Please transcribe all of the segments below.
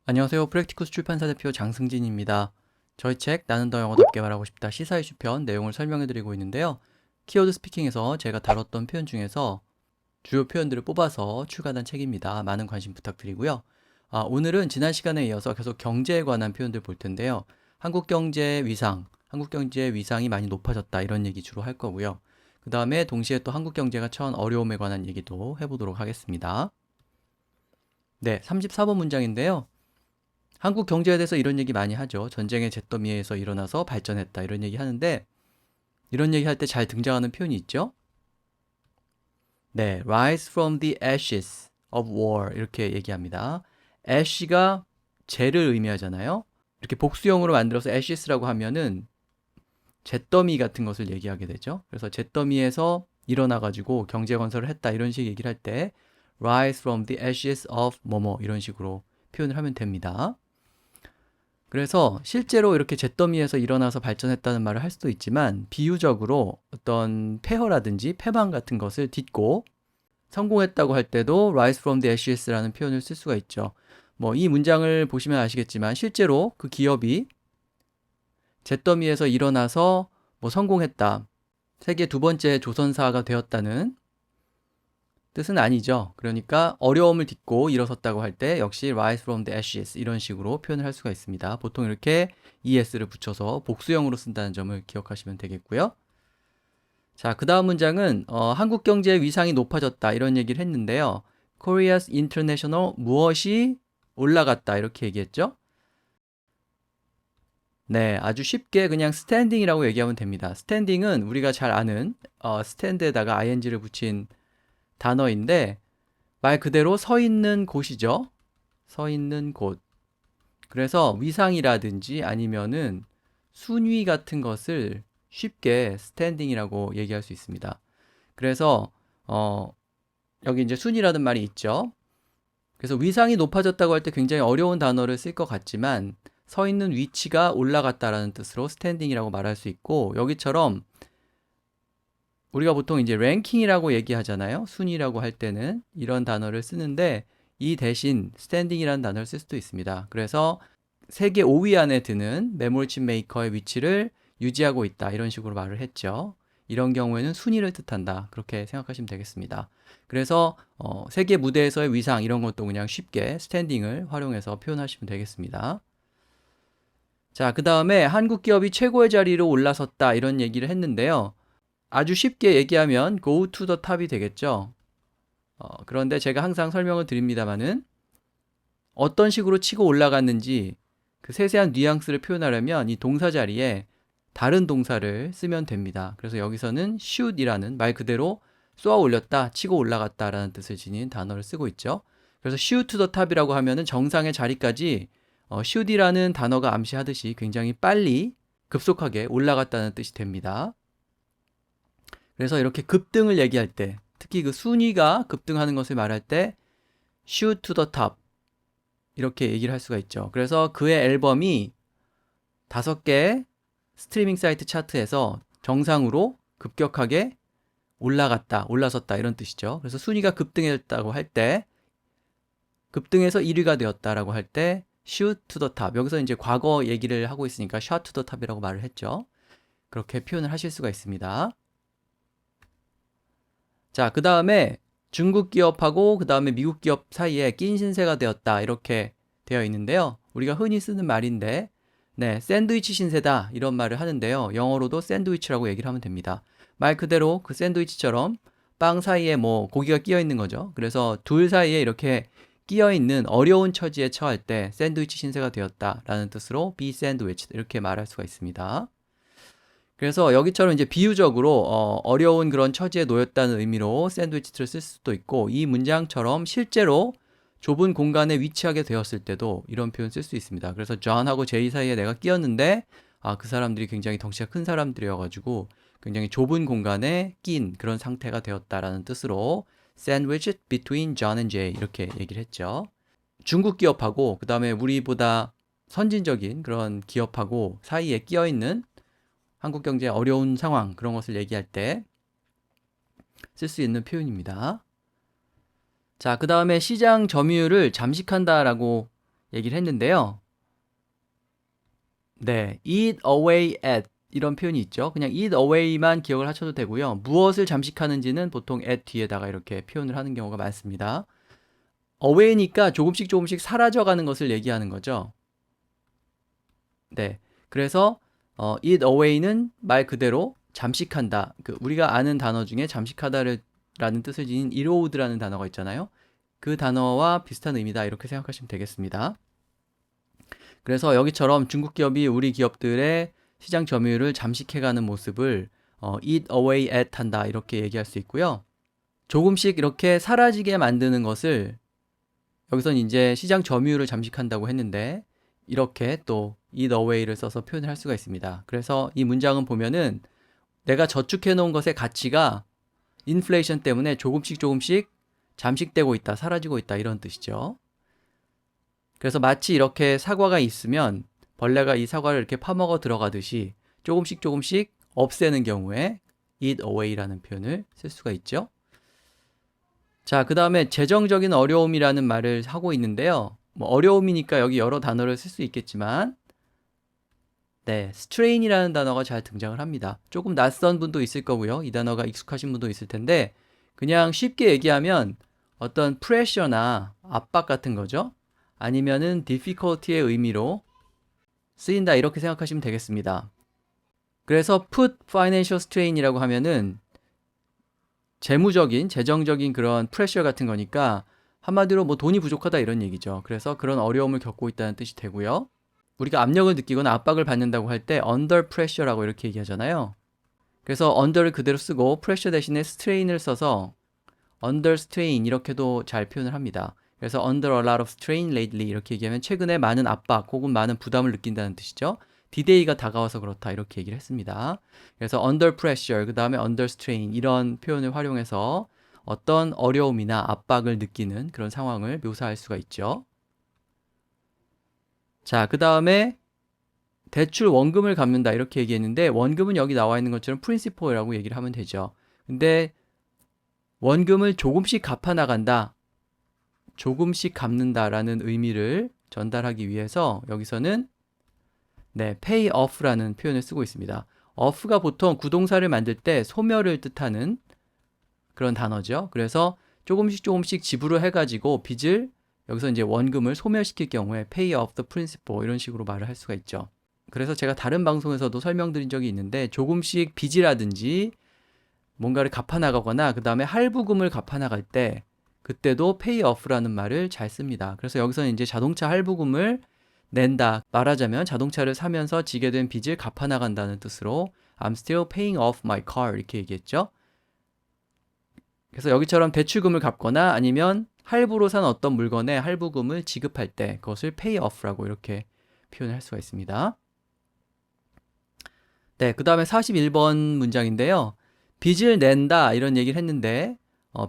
안녕하세요. 프랙티쿠스 출판사 대표 장승진입니다. 저희 책 나는 더 영어답게 말하고 싶다 시사 이슈 편 내용을 설명해 드리고 있는데요. 키워드 스피킹에서 제가 다뤘던 표현 중에서 주요 표현들을 뽑아서 출간한 책입니다. 많은 관심 부탁드리고요. 오늘은 지난 시간에 이어서 계속 경제에 관한 표현들 볼 텐데요. 한국 경제 위상이 많이 높아졌다 이런 얘기 주로 할 거고요. 그 다음에 동시에 또 한국 경제가 처한 어려움에 관한 얘기도 해보도록 하겠습니다. 네, 34번 문장인데요. 한국 경제에 대해서 이런 얘기 많이 하죠. 전쟁의 잿더미에서 일어나서 발전했다 이런 얘기 하는데 이런 얘기 할 때 잘 등장하는 표현이 있죠. 네, rise from the ashes of war 이렇게 얘기합니다. ash가 재를 의미하잖아요. 이렇게 복수형으로 만들어서 ashes라고 하면은 잿더미 같은 것을 얘기하게 되죠. 그래서 잿더미에서 일어나가지고 경제 건설을 했다 이런 식 얘기를 할 때 rise from the ashes of 뭐뭐 이런 식으로 표현을 하면 됩니다. 그래서 실제로 이렇게 잿더미에서 일어나서 발전했다는 말을 할 수도 있지만 비유적으로 어떤 폐허라든지 패방 같은 것을 딛고 성공했다고 할 때도 rise from the ashes라는 표현을 쓸 수가 있죠. 뭐 이 문장을 보시면 아시겠지만 실제로 그 기업이 잿더미에서 일어나서 뭐 성공했다. 세계 두 번째 조선사가 되었다는 뜻은 아니죠. 그러니까 어려움을 딛고 일어섰다고 할 때 역시 rise from the ashes 이런 식으로 표현을 할 수가 있습니다. 보통 이렇게 es를 붙여서 복수형으로 쓴다는 점을 기억하시면 되겠고요. 자, 그 다음 문장은 한국 경제의 위상이 높아졌다 이런 얘기를 했는데요. Korea's international 무엇이 올라갔다 이렇게 얘기했죠. 네, 아주 쉽게 그냥 스탠딩이라고 얘기하면 됩니다. 스탠딩은 우리가 잘 아는 스탠드에다가 ing를 붙인 단어인데 말 그대로 서 있는 곳이죠. 서 있는 곳. 그래서 위상이라든지 아니면은 순위 같은 것을 쉽게 스탠딩이라고 얘기할 수 있습니다. 그래서 여기 이제 순위라는 말이 있죠. 그래서 위상이 높아졌다고 할 때 굉장히 어려운 단어를 쓸 것 같지만 서 있는 위치가 올라갔다라는 뜻으로 스탠딩이라고 말할 수 있고 여기처럼 우리가 보통 이제 랭킹이라고 얘기하잖아요. 순위라고 할 때는 이런 단어를 쓰는데 이 대신 스탠딩이라는 단어를 쓸 수도 있습니다. 그래서 세계 5위 안에 드는 메모리칩 메이커의 위치를 유지하고 있다. 이런 식으로 말을 했죠. 이런 경우에는 순위를 뜻한다. 그렇게 생각하시면 되겠습니다. 그래서 세계 무대에서의 위상 이런 것도 그냥 쉽게 스탠딩을 활용해서 표현하시면 되겠습니다. 자, 그 다음에 한국 기업이 최고의 자리로 올라섰다. 이런 얘기를 했는데요. 아주 쉽게 얘기하면 go to the top이 되겠죠. 그런데 제가 항상 설명을 드립니다만은 어떤 식으로 치고 올라갔는지 그 세세한 뉘앙스를 표현하려면 이 동사 자리에 다른 동사를 쓰면 됩니다. 그래서 여기서는 shoot이라는 말 그대로 쏘아 올렸다, 치고 올라갔다라는 뜻을 지닌 단어를 쓰고 있죠. 그래서 shoot to the top이라고 하면은 정상의 자리까지 shoot이라는 단어가 암시하듯이 굉장히 빨리 급속하게 올라갔다는 뜻이 됩니다. 그래서 이렇게 급등을 얘기할 때, 특히 그 순위가 급등하는 것을 말할 때 shoot to the top 이렇게 얘기를 할 수가 있죠. 그래서 그의 앨범이 5개 스트리밍 사이트 차트에서 정상으로 급격하게 올라갔다, 올라섰다 이런 뜻이죠. 그래서 순위가 급등했다고 할 때, 급등해서 1위가 되었다라고 할 때 shoot to the top. 여기서 이제 과거 얘기를 하고 있으니까 shot to the top이라고 말을 했죠. 그렇게 표현을 하실 수가 있습니다. 자, 그 다음에 중국 기업하고 그 다음에 미국 기업 사이에 낀 신세가 되었다 이렇게 되어 있는데요. 우리가 흔히 쓰는 말인데 네, 샌드위치 신세다 이런 말을 하는데요. 영어로도 샌드위치라고 얘기를 하면 됩니다. 말 그대로 그 샌드위치처럼 빵 사이에 뭐 고기가 끼어 있는 거죠. 그래서 둘 사이에 이렇게 끼어 있는 어려운 처지에 처할 때 샌드위치 신세가 되었다라는 뜻으로 be sandwiched 이렇게 말할 수가 있습니다. 그래서 여기처럼 이제 비유적으로 어려운 그런 처지에 놓였다는 의미로 샌드위치를 쓸 수도 있고 이 문장처럼 실제로 좁은 공간에 위치하게 되었을 때도 이런 표현 쓸 수 있습니다. 그래서 존하고 제이 사이에 내가 끼었는데 그 사람들이 굉장히 덩치가 큰 사람들이어가지고 굉장히 좁은 공간에 낀 그런 상태가 되었다라는 뜻으로 sandwiched between John and Jay 이렇게 얘기를 했죠. 중국 기업하고 그 다음에 우리보다 선진적인 그런 기업하고 사이에 끼어 있는 한국 경제의 어려운 상황 그런 것을 얘기할 때 쓸 수 있는 표현입니다. 자, 그 다음에 시장 점유율을 잠식한다라고 얘기를 했는데요. 네, eat away at 이런 표현이 있죠. 그냥 eat away만 기억을 하셔도 되고요. 무엇을 잠식하는지는 보통 at 뒤에다가 이렇게 표현을 하는 경우가 많습니다. away니까 조금씩 조금씩 사라져가는 것을 얘기하는 거죠. 네, 그래서 eat away는 말 그대로 잠식한다. 우리가 아는 단어 중에 잠식하다라는 뜻을 지닌 erode라는 단어가 있잖아요. 그 단어와 비슷한 의미다 이렇게 생각하시면 되겠습니다. 그래서 여기처럼 중국 기업이 우리 기업들의 시장 점유율을 잠식해가는 모습을 eat away at 한다 이렇게 얘기할 수 있고요. 조금씩 이렇게 사라지게 만드는 것을 여기선 이제 시장 점유율을 잠식한다고 했는데 이렇게 또 eat away를 써서 표현을 할 수가 있습니다. 그래서 이 문장은 보면은 내가 저축해 놓은 것의 가치가 인플레이션 때문에 조금씩 조금씩 잠식되고 있다, 사라지고 있다 이런 뜻이죠. 그래서 마치 이렇게 사과가 있으면 벌레가 이 사과를 이렇게 파먹어 들어가듯이 조금씩 조금씩 없애는 경우에 eat away라는 표현을 쓸 수가 있죠. 자, 그 다음에 재정적인 어려움이라는 말을 하고 있는데요. 뭐 어려움이니까 여기 여러 단어를 쓸 수 있겠지만 네, strain이라는 단어가 잘 등장을 합니다. 조금 낯선 분도 있을 거고요. 이 단어가 익숙하신 분도 있을 텐데 그냥 쉽게 얘기하면 어떤 프레셔나 압박 같은 거죠. 아니면은 difficulty의 의미로 쓰인다 이렇게 생각하시면 되겠습니다. 그래서 put financial strain이라고 하면은 재정적인 그런 프레셔 같은 거니까 한마디로 뭐 돈이 부족하다 이런 얘기죠. 그래서 그런 어려움을 겪고 있다는 뜻이 되고요. 우리가 압력을 느끼거나 압박을 받는다고 할 때 under pressure라고 이렇게 얘기하잖아요. 그래서 under를 그대로 쓰고 pressure 대신에 strain을 써서 under strain 이렇게도 잘 표현을 합니다. 그래서 under a lot of strain lately 이렇게 얘기하면 최근에 많은 압박 혹은 많은 부담을 느낀다는 뜻이죠. D-Day가 다가와서 그렇다 이렇게 얘기를 했습니다. 그래서 under pressure 그 다음에 under strain 이런 표현을 활용해서 어떤 어려움이나 압박을 느끼는 그런 상황을 묘사할 수가 있죠. 자, 그 다음에 대출 원금을 갚는다 이렇게 얘기했는데 원금은 여기 나와 있는 것처럼 principal이라고 얘기를 하면 되죠. 근데 원금을 조금씩 갚아 나간다. 조금씩 갚는다라는 의미를 전달하기 위해서 여기서는 네, pay off라는 표현을 쓰고 있습니다. off가 보통 구동사를 만들 때 소멸을 뜻하는 그런 단어죠. 그래서 조금씩 조금씩 지불을 해가지고 빚을 여기서 이제 원금을 소멸시킬 경우에 pay off the principal 이런 식으로 말을 할 수가 있죠. 그래서 제가 다른 방송에서도 설명드린 적이 있는데 조금씩 빚이라든지 뭔가를 갚아나가거나 그 다음에 할부금을 갚아나갈 때 그때도 pay off라는 말을 잘 씁니다. 그래서 여기서는 이제 자동차 할부금을 낸다. 말하자면 자동차를 사면서 지게 된 빚을 갚아나간다는 뜻으로 I'm still paying off my car 이렇게 얘기했죠. 그래서 여기처럼 대출금을 갚거나 아니면 할부로 산 어떤 물건의 할부금을 지급할 때 그것을 pay off라고 이렇게 표현할 수가 있습니다. 네, 그 다음에 41번 문장인데요. 빚을 낸다 이런 얘기를 했는데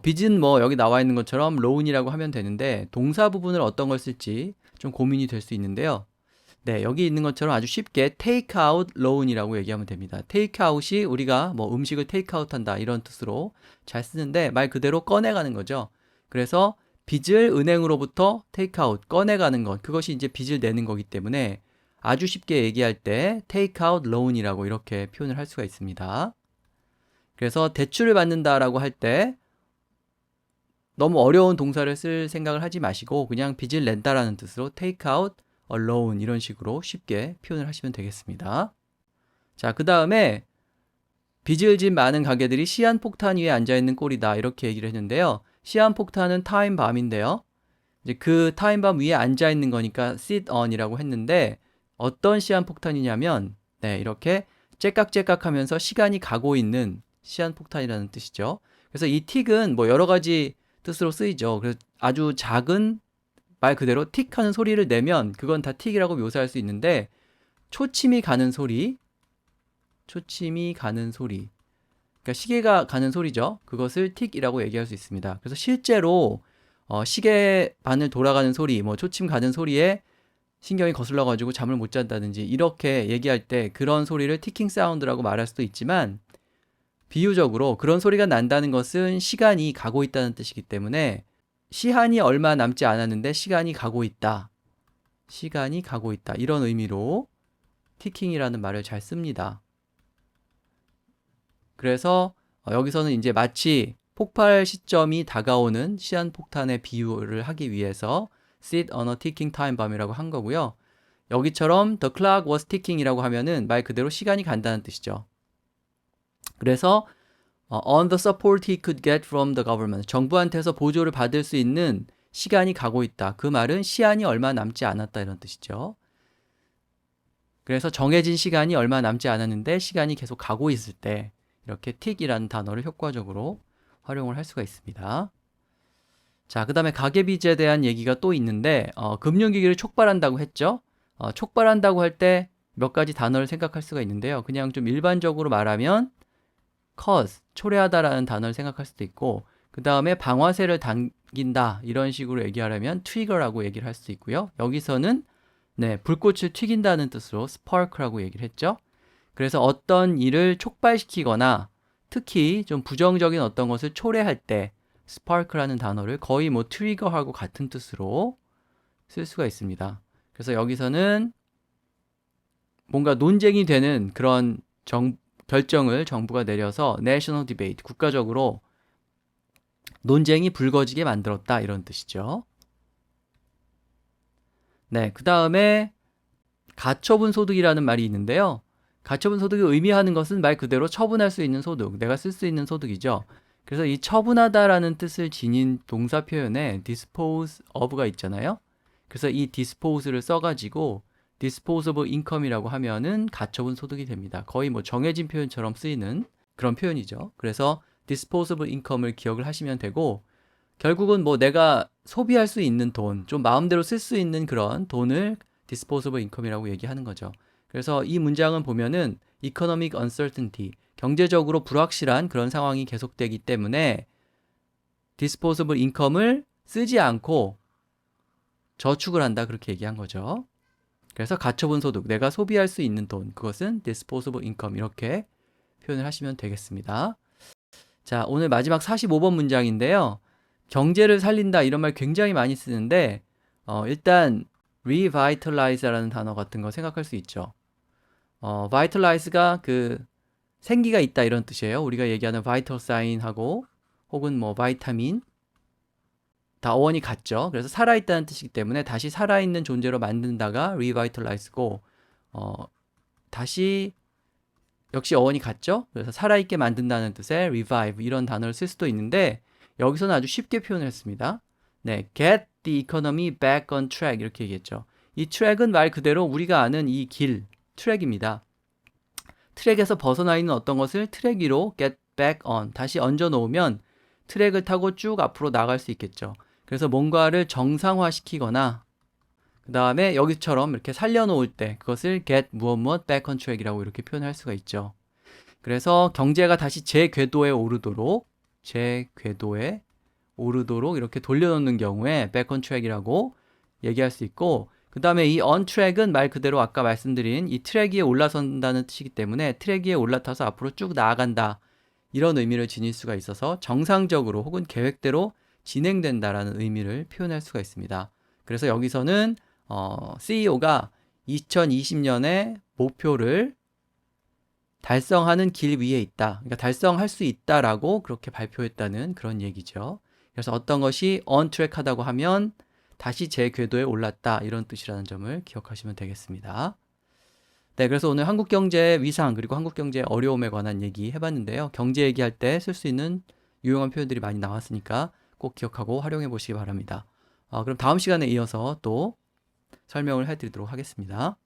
빚은 뭐 여기 나와 있는 것처럼 loan이라고 하면 되는데 동사 부분을 어떤 걸 쓸지 좀 고민이 될 수 있는데요. 네, 여기 있는 것처럼 아주 쉽게 take out loan이라고 얘기하면 됩니다. take out이 우리가 뭐 음식을 take out 한다 이런 뜻으로 잘 쓰는데 말 그대로 꺼내가는 거죠. 그래서 빚을 은행으로부터 take out, 꺼내가는 것, 그것이 이제 빚을 내는 거기 때문에 아주 쉽게 얘기할 때 take out loan이라고 이렇게 표현을 할 수가 있습니다. 그래서 대출을 받는다라고 할 때 너무 어려운 동사를 쓸 생각을 하지 마시고 그냥 빚을 낸다라는 뜻으로 take out a loan 이런 식으로 쉽게 표현을 하시면 되겠습니다. 자, 그 다음에 빚을 진 많은 가게들이 시한폭탄 위에 앉아있는 꼴이다 이렇게 얘기를 했는데요. 시한폭탄은 타임밤인데요. 이제 그 타임밤 위에 앉아있는 거니까 sit on이라고 했는데 어떤 시한폭탄이냐면 네, 이렇게 째깍째깍 하면서 시간이 가고 있는 시한폭탄이라는 뜻이죠. 그래서 이 틱은 뭐 여러 가지 뜻으로 쓰이죠. 그래서 아주 작은 말 그대로 틱 하는 소리를 내면 그건 다 틱이라고 묘사할 수 있는데 초침이 가는 소리, 그러니까 시계가 가는 소리죠. 그것을 틱이라고 얘기할 수 있습니다. 그래서 실제로 시계 바늘 돌아가는 소리, 뭐 초침 가는 소리에 신경이 거슬러 가지고 잠을 못 잔다든지 이렇게 얘기할 때 그런 소리를 티킹 사운드라고 말할 수도 있지만 비유적으로 그런 소리가 난다는 것은 시간이 가고 있다는 뜻이기 때문에 시한이 얼마 남지 않았는데 시간이 가고 있다. 시간이 가고 있다. 이런 의미로 ticking-이라는 말을 잘 씁니다. 그래서 여기서는 이제 마치 폭발 시점이 다가오는 시한폭탄의 비유를 하기 위해서 sit on a ticking time bomb이라고 한 거고요. 여기처럼 the clock was ticking이라고 하면은 말 그대로 시간이 간다는 뜻이죠. 그래서 on the support he could get from the government, 정부한테서 보조를 받을 수 있는 시간이 가고 있다. 그 말은 시한이 얼마 남지 않았다 이런 뜻이죠. 그래서 정해진 시간이 얼마 남지 않았는데 시간이 계속 가고 있을 때 이렇게 틱이라는 단어를 효과적으로 활용을 할 수가 있습니다. 자, 그 다음에 가계비제에 대한 얘기가 또 있는데 금융위기를 촉발한다고 했죠. 촉발한다고 할 때 몇 가지 단어를 생각할 수가 있는데요. 그냥 좀 일반적으로 말하면 cause, 초래하다라는 단어를 생각할 수도 있고, 그 다음에 방아쇠를 당긴다 이런 식으로 얘기하려면 trigger라고 얘기를 할 수 있고요. 여기서는 불꽃을 튀긴다는 뜻으로 spark라고 얘기를 했죠. 그래서 어떤 일을 촉발시키거나 특히 좀 부정적인 어떤 것을 초래할 때 spark라는 단어를 거의 뭐 trigger하고 같은 뜻으로 쓸 수가 있습니다. 그래서 여기서는 뭔가 논쟁이 되는 그런 결정을 정부가 내려서 national debate, 국가적으로 논쟁이 불거지게 만들었다 이런 뜻이죠. 네, 그 다음에 가처분 소득이라는 말이 있는데요. 가처분 소득이 의미하는 것은 말 그대로 처분할 수 있는 소득, 내가 쓸 수 있는 소득이죠. 그래서 이 처분하다라는 뜻을 지닌 동사 표현에 dispose of가 있잖아요. 그래서 이 dispose를 써가지고 disposable income이라고 하면은 가처분 소득이 됩니다. 거의 뭐 정해진 표현처럼 쓰이는 그런 표현이죠. 그래서 disposable income을 기억을 하시면 되고, 결국은 뭐 내가 소비할 수 있는 돈, 좀 마음대로 쓸 수 있는 그런 돈을 disposable income이라고 얘기하는 거죠. 그래서 이 문장은 보면은 economic uncertainty, 경제적으로 불확실한 그런 상황이 계속되기 때문에 disposable income을 쓰지 않고 저축을 한다 그렇게 얘기한 거죠. 그래서 가처분 소득, 내가 소비할 수 있는 돈, 그것은 disposable income 이렇게 표현을 하시면 되겠습니다. 자, 오늘 마지막 45번 문장인데요. 경제를 살린다 이런 말 굉장히 많이 쓰는데 일단 revitalize라는 단어 같은 거 생각할 수 있죠. vitalize가 그 생기가 있다 이런 뜻이에요. 우리가 얘기하는 vital sign하고 혹은 뭐 비타민 다 어원이 같죠. 그래서 살아있다는 뜻이기 때문에 다시 살아있는 존재로 만든다가 revitalize고 다시 역시 어원이 같죠. 그래서 살아있게 만든다는 뜻의 revive 이런 단어를 쓸 수도 있는데 여기서는 아주 쉽게 표현을 했습니다. 네, get the economy back on track 이렇게 얘기했죠. 이 트랙은 말 그대로 우리가 아는 이 길, 트랙입니다. 트랙에서 벗어나 있는 어떤 것을 트랙 위로 get back on, 다시 얹어 놓으면 트랙을 타고 쭉 앞으로 나갈 수 있겠죠. 그래서 뭔가를 정상화시키거나 그 다음에 여기처럼 이렇게 살려놓을 때 그것을 get 무엇 back on track이라고 이렇게 표현할 수가 있죠. 그래서 경제가 다시 제 궤도에 오르도록 이렇게 돌려놓는 경우에 back on track이라고 얘기할 수 있고, 그 다음에 이 on track은 말 그대로 아까 말씀드린 이 트랙 위에 올라선다는 뜻이기 때문에 트랙 위에 올라타서 앞으로 쭉 나아간다 이런 의미를 지닐 수가 있어서 정상적으로 혹은 계획대로 진행된다라는 의미를 표현할 수가 있습니다. 그래서 여기서는 CEO가 2020년의 목표를 달성하는 길 위에 있다. 그러니까 달성할 수 있다라고 그렇게 발표했다는 그런 얘기죠. 그래서 어떤 것이 on track 하다고 하면 다시 제 궤도에 올랐다 이런 뜻이라는 점을 기억하시면 되겠습니다. 네, 그래서 오늘 한국 경제의 위상 그리고 한국 경제의 어려움에 관한 얘기 해봤는데요. 경제 얘기할 때 쓸 수 있는 유용한 표현들이 많이 나왔으니까 꼭 기억하고 활용해 보시기 바랍니다. 그럼 다음 시간에 이어서 또 설명을 해드리도록 하겠습니다.